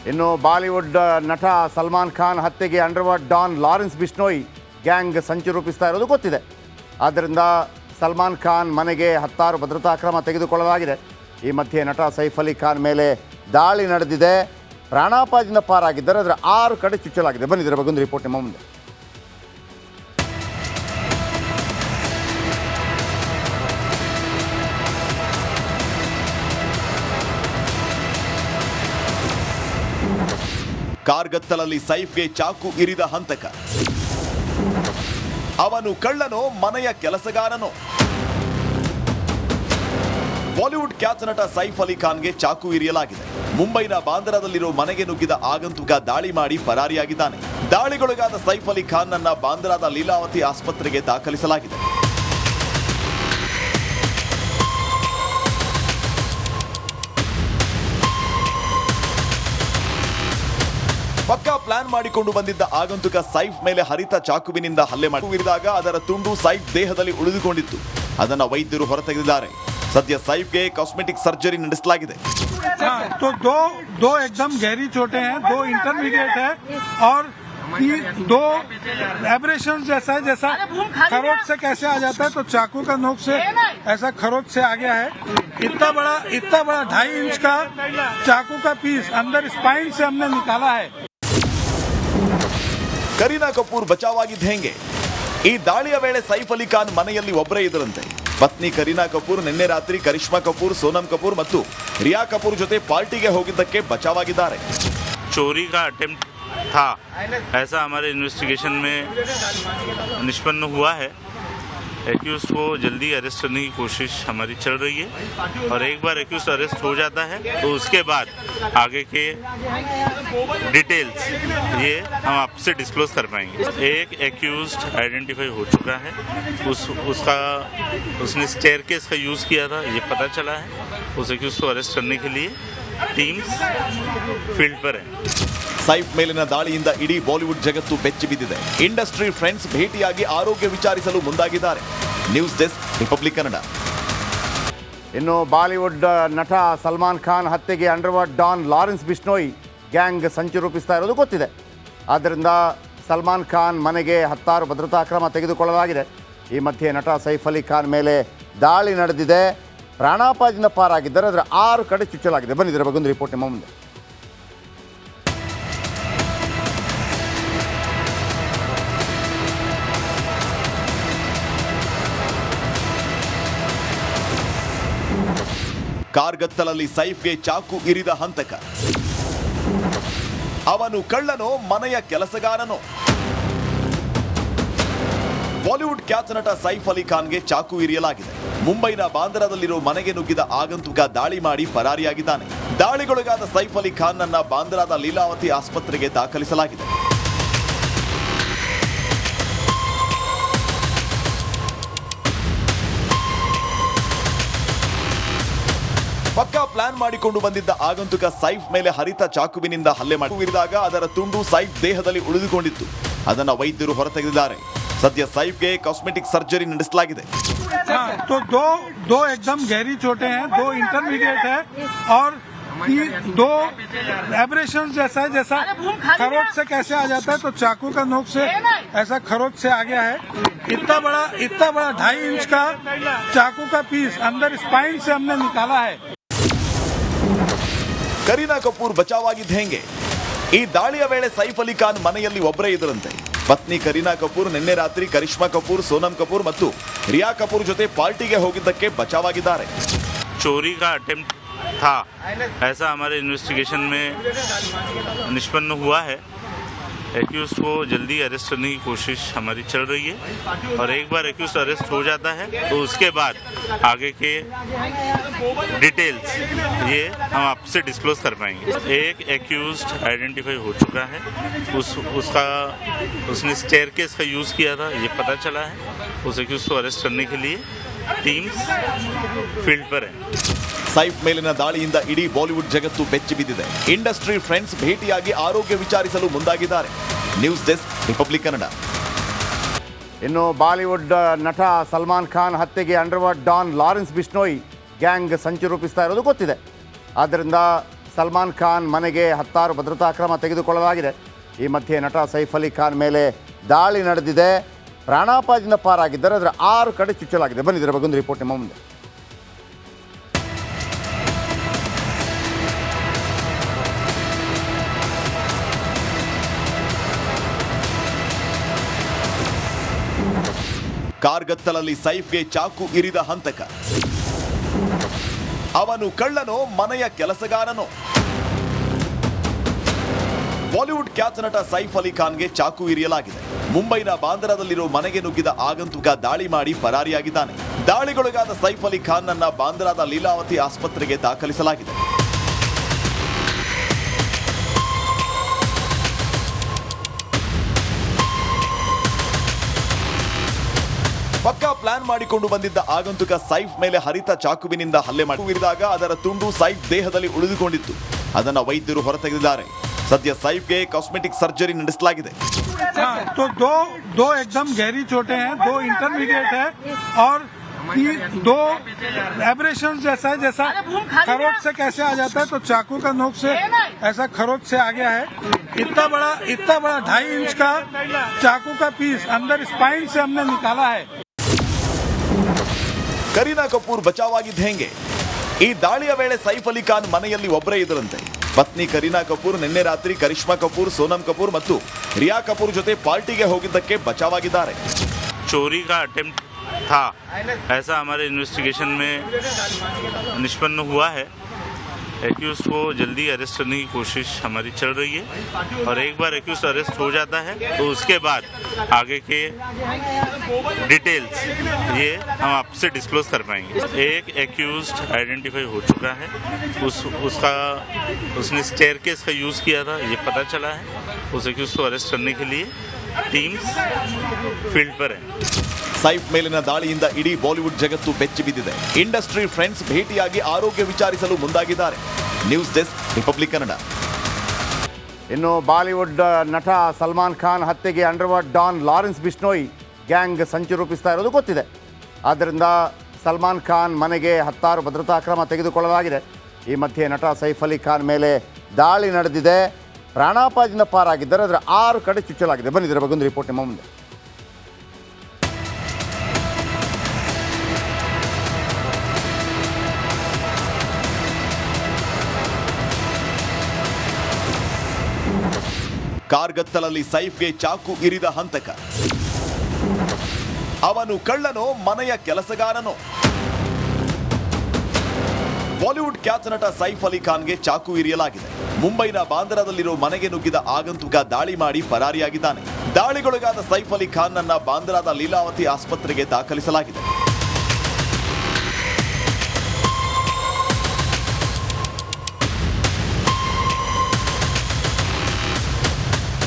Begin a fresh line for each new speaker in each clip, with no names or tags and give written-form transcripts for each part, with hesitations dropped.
ಇನ್ನು ಬಾಲಿವುಡ್ ನಟ ಸಲ್ಮಾನ್ ಖಾನ್ ಹತ್ಯೆಗೆ underworld don Lawrence Bishnoi gang ಸಂಚು ರೂಪಿಸ್ತಾ ಇರೋದು ಗೊತ್ತಿದೆ. ಆದ್ದರಿಂದ ಸಲ್ಮಾನ್ ಖಾನ್ ಮನೆಗೆ 10 ಭದ್ರತಾ ಕ್ರಮ ತೆಗೆದುಕೊಳ್ಳಲಾಗಿದೆ. ಈ ಮಧ್ಯೆ ನಟ ಸೈಫ್ ಅಲಿ ಖಾನ್ ಮೇಲೆ ದಾಳಿ ನಡೆದಿದೆ. ಪ್ರಾಣಾಪಾಯದಿಂದ ಪಾರಾಗಿದ್ದಾರೆ. ಅದರ 6 ಕಡೆ ಚುಚ್ಚಲಾಗಿದೆ. ಬಂದಿದ್ದಾರೆ ಬಗ್ಗೊಂದು ರಿಪೋರ್ಟ್ ನಿಮ್ಮ ಮುಂದೆ.
ಕಾರ್ಗತ್ತಲಲ್ಲಿ ಸೈಫ್ಗೆ ಚಾಕು ಇರಿದ ಹಂತಕ. ಅವನು ಕಳ್ಳನೋ ಮನೆಯ ಕೆಲಸಗಾರನೋ? ಬಾಲಿವುಡ್ ಖ್ಯಾತ ನಟ ಸೈಫ್ ಅಲಿ ಖಾನ್ಗೆ ಚಾಕು ಇರಿಯಲಾಗಿದೆ. ಮುಂಬೈನ ಬಾಂದ್ರಾದಲ್ಲಿರೋ ಮನೆಗೆ ನುಗ್ಗಿದ ಆಗಂತುಕ ದಾಳಿ ಮಾಡಿ ಪರಾರಿಯಾಗಿದ್ದಾನೆ. ದಾಳಿಗೊಳಗಾದ ಸೈಫ್ ಅಲಿ ಖಾನ್ ನನ್ನ ಬಾಂದ್ರಾದ ಲೀಲಾವತಿ ಆಸ್ಪತ್ರೆಗೆ ದಾಖಲಿಸಲಾಗಿದೆ. ಪಕ್ಕಾ ಪ್ಲಾನ್ ಮಾಡಿಕೊಂಡು ಬಂದಿದ್ದ ಆಗಂತುಕ ಸೈಫ್ ಮೇಲೆ ಹರಿತ ಚಾಕುವಿನಿಂದ ಹಲ್ಲೆ ಮಾಡಿದಾಗ ಅದರ ತುಂಡು ಸೈಫ್ ದೇಹದಲ್ಲಿ ಉಳಿದುಕೊಂಡಿತ್ತು. ಅದನ್ನು ವೈದ್ಯರು ಹೊರತೆಗೆದಿದ್ದಾರೆ. ಸದ್ಯ ಸೈಫ್ಗೆ ಕಾಸ್ಮೆಟಿಕ್ ಸರ್ಜರಿ ನಡೆಸಲಾಗಿದೆ.
दो एकदम गहरी चोटें हैं, 2 इंटरमीडिएट है और 2 एब्रेशन जैसा है, जैसा खरोच से कैसे आ जाता है तो चाकू का नोक से ऐसा खरोच से आ गया है. इतना बड़ा 2.5 इंच का चाकू का पीस अंदर स्पाइन से हमने निकाला है.
ಕರೀನಾ ಕಪೂರ್ ಬಚಾವಾಗಿದ್ದ ಹೆಂಗೆ? ಈ ದಾಳಿಯ ವೇಳೆ ಸೈಫ್ ಅಲಿ ಖಾನ್ ಮನೆಯಲ್ಲಿ ಒಬ್ಬರೇ ಇದ್ದರಂತೆ. ಪತ್ನಿ ಕರೀನಾ ಕಪೂರ್ ನಿನ್ನೆ ರಾತ್ರಿ ಕರಿಷ್ಮಾ ಕಪೂರ್, ಸೋನಂ ಕಪೂರ್ ಮತ್ತು ರಿಯಾ ಕಪೂರ್ ಜೊತೆ ಪಾರ್ಟಿಗೆ ಹೋಗಿದ್ದಕ್ಕೆ ಬಚಾವಾಗಿದ್ದಾರೆ.
चोरी का अटेम्प्ट था ऐसा हमारे इन्वेस्टिगेशन में निष्पन्न हुआ है. एक्यूज को जल्दी अरेस्ट करने की कोशिश हमारी चल रही है और एक बार एक्यूज अरेस्ट हो जाता है तो उसके बाद आगे के डिटेल्स ये हम आपसे डिस्क्लोज कर पाएंगे. एक एक्यूज्ड आइडेंटिफाई हो चुका है. उसने स्टेयरकेस का यूज़ किया था, ये पता चला है. उस एक्यूज को अरेस्ट करने के लिए टीम्स फील्ड पर है.
ಸೈಫ್ ಮೇಲಿನ ದಾಳಿಯಿಂದ ಇಡೀ ಬಾಲಿವುಡ್ ಜಗತ್ತು ಬೆಚ್ಚಿ ಬಿದ್ದಿದೆ. ಇಂಡಸ್ಟ್ರಿ ಫ್ರೆಂಡ್ಸ್ ಭೇಟಿಯಾಗಿ ಆರೋಗ್ಯ ವಿಚಾರಿಸಲು ಮುಂದಾಗಿದ್ದಾರೆ. News desk, Republic Kannada.
ಇನ್ನು ಬಾಲಿವುಡ್ ನಟ ಸಲ್ಮಾನ್ ಖಾನ್ ಹತ್ಯೆಗೆ underworld don Lawrence Bishnoi gang ಸಂಚು ರೂಪಿಸ್ತಾ ಇರೋದು ಗೊತ್ತಿದೆ. ಆದ್ದರಿಂದ ಸಲ್ಮಾನ್ ಖಾನ್ ಮನೆಗೆ 10 ಭದ್ರತಾ ಕ್ರಮ ತೆಗೆದುಕೊಳ್ಳಲಾಗಿದೆ. ಈ ಮಧ್ಯೆ ನಟ ಸೈಫ್ ಅಲಿ ಖಾನ್ ಮೇಲೆ ದಾಳಿ ನಡೆದಿದೆ. ಪ್ರಾಣಾಪಾಯದಿಂದ ಪಾರಾಗಿದ್ದಾರೆ. ಅದರ 6 ಕಡೆ ಚುಚ್ಚಲಾಗಿದೆ. ಬಂದಿದ್ದಾರೆ ಬಗ್ಗೊಂದು ರಿಪೋರ್ಟ್ ನಿಮ್ಮ ಮುಂದೆ.
ಕಾರ್ಗತ್ತಲಲ್ಲಿ ಸೈಫ್ಗೆ ಚಾಕು ಇರಿದ ಹಂತಕ. ಅವನು ಕಳ್ಳನೋ ಮನೆಯ ಕೆಲಸಗಾರನೋ? ಬಾಲಿವುಡ್ ಖ್ಯಾತ ನಟ ಸೈಫ್ ಅಲಿ ಖಾನ್ಗೆ ಚಾಕು ಇರಿಯಲಾಗಿದೆ. ಮುಂಬೈನ ಬಾಂದ್ರಾದಲ್ಲಿರೋ ಮನೆಗೆ ನುಗ್ಗಿದ ಆಗಂತುಕ ದಾಳಿ ಮಾಡಿ ಪರಾರಿಯಾಗಿದ್ದಾನೆ. ದಾಳಿಗೊಳಗಾದ ಸೈಫ್ ಅಲಿ ಖಾನ್ ನನ್ನ ಬಾಂದ್ರಾದ ಲೀಲಾವತಿ ಆಸ್ಪತ್ರೆಗೆ ದಾಖಲಿಸಲಾಗಿದೆ. ಪಕ್ಕಾ ಪ್ಲಾನ್ ಮಾಡಿಕೊಂಡು ಬಂದಿದ್ದ ಆಗಂತುಕ ಸೈಫ್ ಮೇಲೆ ಹರಿತ ಚಾಕುವಿನಿಂದ ಹಲ್ಲೆ ಮಾಡಿದಾಗ ಅದರ ತುಂಡು ಸೈಫ್ ದೇಹದಲ್ಲಿ ಉಳಿದುಕೊಂಡಿತ್ತು. ಅದನ್ನು ವೈದ್ಯರು ಹೊರತೆಗೆದಿದ್ದಾರೆ. ಸದ್ಯ ಸೈಫ್ಗೆ ಕಾಸ್ಮೆಟಿಕ್ ಸರ್ಜರಿ ನಡೆಸಲಾಗಿದೆ.
दो एकदम गहरी चोटें हैं, 2 इंटरमीडिएट है और 2 एब्रेशन जैसा है, जैसा खरोच से कैसे आ जाता है तो चाकू का नोक से ऐसा खरोच से आ गया है. इतना बड़ा 2.5 इंच का चाकू का पीस अंदर स्पाइन से हमने निकाला है.
ಕರೀನಾ ಕಪೂರ್ ಬಚಾವಾಗಿದ್ದ ಹೆಂಗೆ? ಈ ದಾಳಿಯ ವೇಳೆ ಸೈಫ್ ಅಲಿ ಖಾನ್ ಮನೆಯಲ್ಲಿ ಒಬ್ಬರೇ ಇದ್ದರಂತೆ. ಪತ್ನಿ ಕರೀನಾ ಕಪೂರ್ ನಿನ್ನೆ ರಾತ್ರಿ ಕರಿಷ್ಮಾ ಕಪೂರ್, ಸೋನಂ ಕಪೂರ್ ಮತ್ತು ರಿಯಾ ಕಪೂರ್ ಜೊತೆ ಪಾರ್ಟಿಗೆ ಹೋಗಿದ್ದಕ್ಕೆ ಬಚಾವಾಗಿದ್ದಾರೆ.
चोरी का अटेम्प्ट था ऐसा हमारे इन्वेस्टिगेशन में निष्पन्न हुआ है. एक्यूज को जल्दी अरेस्ट करने की कोशिश हमारी चल रही है और एक बार एक्यूज अरेस्ट हो जाता है तो उसके बाद आगे के डिटेल्स ये हम आपसे डिस्क्लोज कर पाएंगे. एक एक्यूज्ड आइडेंटिफाई हो चुका है. उसने स्टेयरकेस का यूज़ किया था, ये पता चला है. उस एक्यूज को अरेस्ट करने के लिए टीम्स फील्ड पर है.
ಸೈಫ್ ಮೇಲಿನ ದಾಳಿಯಿಂದ ಇಡೀ ಬಾಲಿವುಡ್ ಜಗತ್ತು ಬೆಚ್ಚಿ ಬಿದ್ದಿದೆ. ಇಂಡಸ್ಟ್ರಿ ಫ್ರೆಂಡ್ಸ್ ಭೇಟಿಯಾಗಿ ಆರೋಗ್ಯ ವಿಚಾರಿಸಲು ಮುಂದಾಗಿದ್ದಾರೆ. News desk, Republic Kannada.
ಇನ್ನು ಬಾಲಿವುಡ್ ನಟ ಸಲ್ಮಾನ್ ಖಾನ್ ಹತ್ಯೆಗೆ underworld don Lawrence Bishnoi gang ಸಂಚು ರೂಪಿಸ್ತಾ ಇರೋದು ಗೊತ್ತಿದೆ. ಆದ್ದರಿಂದ ಸಲ್ಮಾನ್ ಖಾನ್ ಮನೆಗೆ 10 ಭದ್ರತಾ ಕ್ರಮ ತೆಗೆದುಕೊಳ್ಳಲಾಗಿದೆ. ಈ ಮಧ್ಯೆ ನಟ ಸೈಫ್ ಅಲಿ ಖಾನ್ ಮೇಲೆ ದಾಳಿ ನಡೆದಿದೆ. ಪ್ರಾಣಾಪಾಯದಿಂದ ಪಾರಾಗಿದ್ದಾರೆ. ಅದರ 6 ಕಡೆ ಚುಚ್ಚಲಾಗಿದೆ. ಬನ್ನಿ ಇದರ ಬಗ್ಗೆ ಒಂದು ರಿಪೋರ್ಟ್ ನಿಮ್ಮ ಮುಂದೆ.
ಕಾರ್ಗತ್ತಲಲ್ಲಿ ಸೈಫ್ಗೆ ಚಾಕು ಇರಿದ ಹಂತಕ. ಅವನು ಕಳ್ಳನೋ ಮನೆಯ ಕೆಲಸಗಾರನೋ? ಬಾಲಿವುಡ್ ಖ್ಯಾತ ನಟ ಸೈಫ್ ಅಲಿ ಖಾನ್ಗೆ ಚಾಕು ಇರಿಯಲಾಗಿದೆ. ಮುಂಬೈನ ಬಾಂದ್ರಾದಲ್ಲಿರೋ ಮನೆಗೆ ನುಗ್ಗಿದ ಆಗಂತುಕ ದಾಳಿ ಮಾಡಿ ಪರಾರಿಯಾಗಿದ್ದಾನೆ. ದಾಳಿಗೊಳಗಾದ ಸೈಫ್ ಅಲಿ ಖಾನ್ ಅನ್ನ ಬಾಂದ್ರಾದ ಲೀಲಾವತಿ ಆಸ್ಪತ್ರೆಗೆ ದಾಖಲಿಸಲಾಗಿದೆ. ಪಕ್ಕಾ ಪ್ಲಾನ್ ಮಾಡಿಕೊಂಡು ಬಂದಿದ್ದ ಆಗಂತುಕ ಸೈಫ್ ಮೇಲೆ ಹರಿತ ಚಾಕುವಿನಿಂದ ಹಲ್ಲೆ ಮಾಡಿದಾಗ ಅದರ ತುಂಡು ಸೈಫ್ ದೇಹದಲ್ಲಿ ಉಳಿದುಕೊಂಡಿತ್ತು. ಅದನ್ನ ವೈದ್ಯರು ಹೊರತೆಗೆದಿದ್ದಾರೆ. ಸದ್ಯ ಸೈಫ್ಗೆ ಕಾಸ್ಮೆಟಿಕ್ ಸರ್ಜರಿ ನಡೆಸಲಾಗಿದೆ.
तो दो एकदम गहरी चोटें हैं, 2 इंटरमीडिएट है और 2 एब्रेशन जैसा है, जैसा खरोट से कैसे आ जाता है तो चाकू का नोक से ऐसा खरोट से आ गया है. इतना बड़ा 2.5 इंच का चाकू का पीस अंदर स्पाइन से हमने निकाला है.
ಕರೀನಾ ಕಪೂರ್ ಬಚಾವಾಗಿದ್ದ ಹೆಂಗೆ? ಈ ದಾಳಿಯ ವೇಳೆ ಸೈಫ್ ಅಲಿ ಖಾನ್ ಮನೆಯಲ್ಲಿ ಒಬ್ಬರೇ ಇದ್ದರಂತೆ. ಪತ್ನಿ ಕರೀನಾ ಕಪೂರ್ ನಿನ್ನೆ ರಾತ್ರಿ ಕರಿಷ್ಮಾ ಕಪೂರ್, ಸೋನಮ್ ಕಪೂರ್ ಮತ್ತು ರಿಯಾ ಕಪೂರ್ ಜೊತೆ ಪಾರ್ಟಿಗೆ ಹೋಗಿದ್ದಕ್ಕೆ ಬಚಾವಾಗಿದ್ದಾರೆ.
चोरी का अटेम्प्ट था ऐसा हमारे इन्वेस्टिगेशन में निष्पन्न हुआ है. एक्यूज को जल्दी अरेस्ट करने की कोशिश हमारी चल रही है और एक बार एक्यूज अरेस्ट हो जाता है तो उसके बाद आगे के डिटेल्स ये हम आपसे डिस्क्लोज कर पाएंगे. एक एक्यूज आइडेंटिफाई हो चुका है. उसने स्टेयरकेस का यूज़ किया था, ये पता चला है. उस एक्यूज को अरेस्ट करने के लिए टीम्स फील्ड पर है.
ಸೈಫ್ ಮೇಲಿನ ದಾಳಿಯಿಂದ ಇಡೀ ಬಾಲಿವುಡ್ ಜಗತ್ತು ಬೆಚ್ಚಿ ಬಿದ್ದಿದೆ. ಇಂಡಸ್ಟ್ರಿ ಫ್ರೆಂಡ್ಸ್ ಭೇಟಿಯಾಗಿ ಆರೋಗ್ಯ ವಿಚಾರಿಸಲು ಮುಂದಾಗಿದ್ದಾರೆ. News desk, Republic Kannada.
ಇನ್ನು ಬಾಲಿವುಡ್ ನಟ ಸಲ್ಮಾನ್ ಖಾನ್ ಹತ್ಯೆಗೆ underworld don Lawrence Bishnoi gang ಸಂಚು ರೂಪಿಸ್ತಾ ಇರೋದು ಗೊತ್ತಿದೆ. ಆದ್ದರಿಂದ ಸಲ್ಮಾನ್ ಖಾನ್ ಮನೆಗೆ 10 ಭದ್ರತಾ ಕ್ರಮ ತೆಗೆದುಕೊಳ್ಳಲಾಗಿದೆ. ಈ ಮಧ್ಯೆ ನಟ ಸೈಫ್ ಅಲಿ ಖಾನ್ ಮೇಲೆ ದಾಳಿ ನಡೆದಿದೆ. ಪ್ರಾಣಾಪಾಯದಿಂದ ಪಾರಾಗಿದ್ದಾರೆ. ಅದರ 6 ಕಡೆ ಚುಚ್ಚಲಾಗಿದೆ. ಬನ್ನಿ ಇದರ ಬಗ್ಗೆ ಒಂದು ರಿಪೋರ್ಟ್ ನಿಮ್ಮ ಮುಂದೆ.
ಕಾರ್ಗತ್ತಲಲ್ಲಿ ಸೈಫ್ಗೆ ಚಾಕು ಇರಿದ ಹಂತಕ. ಅವನು ಕಳ್ಳನೋ ಮನೆಯ ಕೆಲಸಗಾರನೋ? ಬಾಲಿವುಡ್ ಖ್ಯಾತ ನಟ ಸೈಫ್ ಅಲಿ ಖಾನ್ಗೆ ಚಾಕು ಇರಿಯಲಾಗಿದೆ. ಮುಂಬೈನ ಬಾಂದ್ರಾದಲ್ಲಿರೋ ಮನೆಗೆ ನುಗ್ಗಿದ ಆಗಂತುಕ ದಾಳಿ ಮಾಡಿ ಪರಾರಿಯಾಗಿದ್ದಾನೆ. ದಾಳಿಗೊಳಗಾದ ಸೈಫ್ ಅಲಿ ಖಾನ್ ಅನ್ನ ಬಾಂದ್ರಾದ ಲೀಲಾವತಿ ಆಸ್ಪತ್ರೆಗೆ ದಾಖಲಿಸಲಾಗಿದೆ.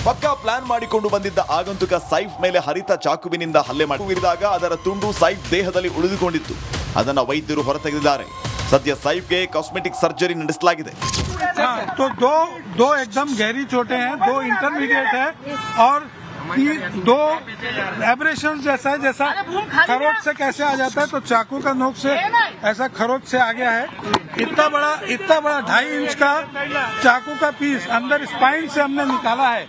ಪಕ್ಕಾ ಪ್ಲಾನ್ ಮಾಡಿಕೊಂಡು ಬಂದಿದ್ದ ಆಗಂತುಕ ಸೈಫ್ ಮೇಲೆ ಹರಿತ ಚಾಕುವಿನಿಂದ ಹಲ್ಲೆ ಮಾಡಿದಾಗ ಅದರ ತುಂಡು ಸೈಫ್ ದೇಹದಲ್ಲಿ ಉಳಿದುಕೊಂಡಿತ್ತು. ಅದನ್ನ ವೈದ್ಯರು ಹೊರತೆಗೆದಿದ್ದಾರೆ. ಸದ್ಯ ಸೈಫ್ಗೆ ಕಾಸ್ಮೆಟಿಕ್ ಸರ್ಜರಿ ನಡೆಸಲಾಗಿದೆ.
तो दो एकदम गहरी चोटें हैं, 2 इंटरमीडिएट है और 2 एब्रेशन जैसा है, जैसा खरोट से कैसे आ जाता है तो चाकू का नोक से ऐसा खरोट से आ गया है. इतना बड़ा 2.5 इंच का चाकू का पीस अंदर स्पाइन से हमने निकाला है.